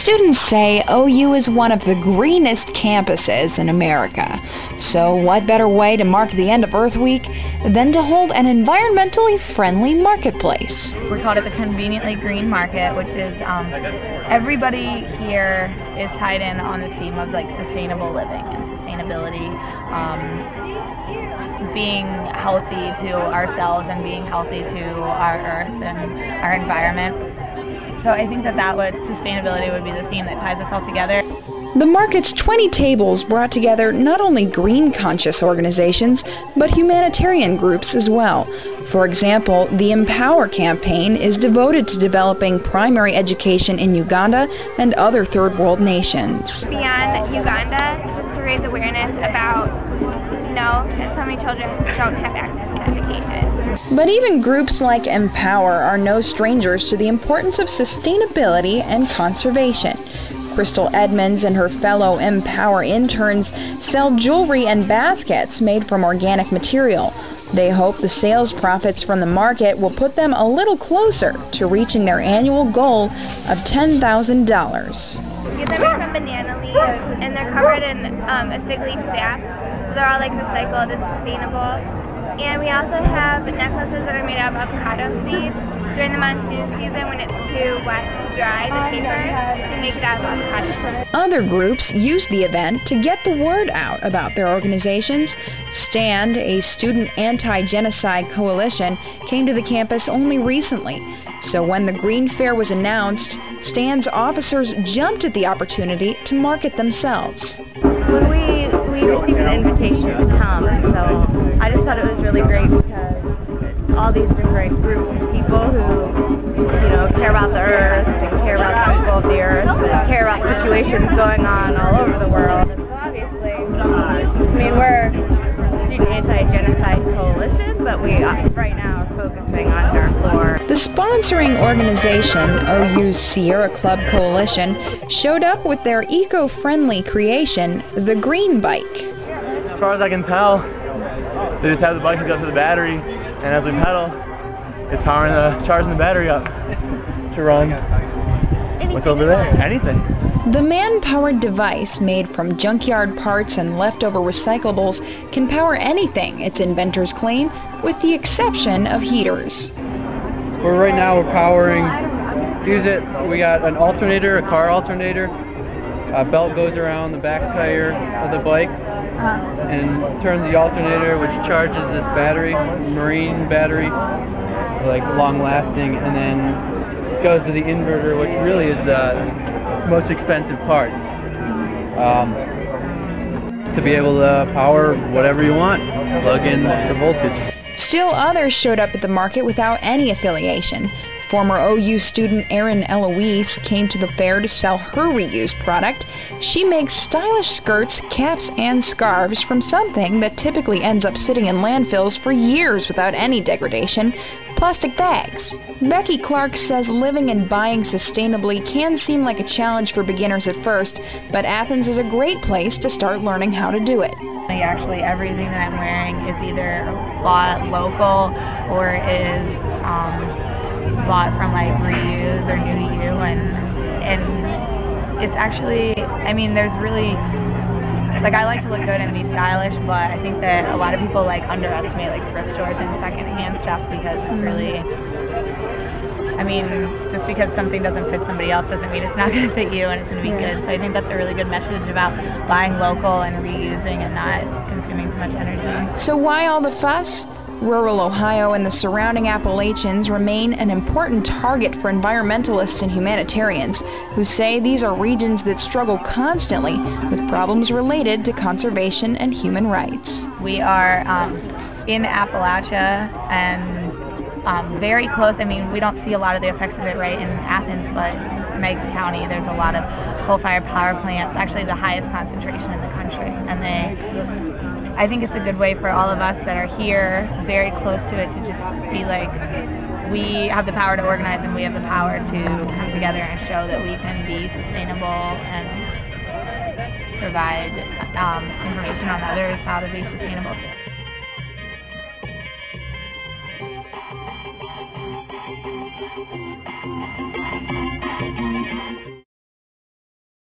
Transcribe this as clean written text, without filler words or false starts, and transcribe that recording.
Students say OU is one of the greenest campuses in America. So what better way to mark the end of Earth Week than to hold an environmentally friendly marketplace? We called it the Conveniently Green Market, which is everybody here is tied in on the theme of like sustainable living and sustainability, being healthy to ourselves and being healthy to our earth and our environment. So I think that sustainability would be the theme that ties us all together. The market's 20 tables brought together not only green-conscious organizations, but humanitarian groups as well. For example, the Empower campaign is devoted to developing primary education in Uganda and other third world nations. Beyond Uganda, it's just to raise awareness about, that so many children don't have access to education. But even groups like Empower are no strangers to the importance of sustainability and conservation. Crystal Edmonds and her fellow Empower interns sell jewelry and baskets made from organic material. They hope the sales profits from the market will put them a little closer to reaching their annual goal of $10,000. These are made from banana leaves, and they're covered in a fig leaf sap, so they're all like recycled and sustainable. And we also have necklaces that are made out of avocado seeds. During the monsoon season, when it's too wet to dry the paper, we make it out of avocado. Other groups use the event to get the word out about their organizations. STAND, a student anti-genocide coalition, came to the campus only recently. So when the Green Fair was announced, STAND's officers jumped at the opportunity to market themselves. When we received an invitation to come, so I just thought it was really great because it's all these different groups of people who, care about the earth and care about the people of the earth and care about situations going on all over the world. And so obviously, we're a student anti-genocide coalition, but we right now are focusing on our core. The sponsoring organization, OU's Sierra Club Coalition, showed up with their eco-friendly creation, the Green Bike. As far as I can tell, they just have the bike hooked up to the battery, and as we pedal, it's charging the battery up to run what's over there. Anything. The man-powered device, made from junkyard parts and leftover recyclables, can power anything, its inventors claim, with the exception of heaters. Right now we're powering, we got an alternator, a car alternator. A belt goes around the back tire of the bike and turns the alternator, which charges this battery, marine battery, like long lasting, and then goes to the inverter, which really is the most expensive part, to be able to power whatever you want, plug in the voltage. Still others showed up at the market without any affiliation. Former OU student Erin Eloise came to the fair to sell her reused product. She makes stylish skirts, caps, and scarves from something that typically ends up sitting in landfills for years without any degradation: plastic bags. Becky Clark says living and buying sustainably can seem like a challenge for beginners at first, but Athens is a great place to start learning how to do it. Actually, everything that I'm wearing is either bought local or is bought from like reuse or new to you, and it's actually, there's really, I like to look good and be stylish, but I think that a lot of people underestimate thrift stores and secondhand stuff, because it's really, just because something doesn't fit somebody else doesn't mean it's not going to fit you and it's going to be good. So I think that's a really good message about buying local and reusing and not consuming too much energy. So why all the fuss? Rural Ohio and the surrounding Appalachians remain an important target for environmentalists and humanitarians, who say these are regions that struggle constantly with problems related to conservation and human rights. We are in Appalachia and very close. We don't see a lot of the effects of it right in Athens, but Meigs County, there's a lot of coal-fired power plants, actually the highest concentration in the country, and I think it's a good way for all of us that are here very close to it to just be we have the power to organize and we have the power to come together and show that we can be sustainable and provide information on others how to be sustainable too.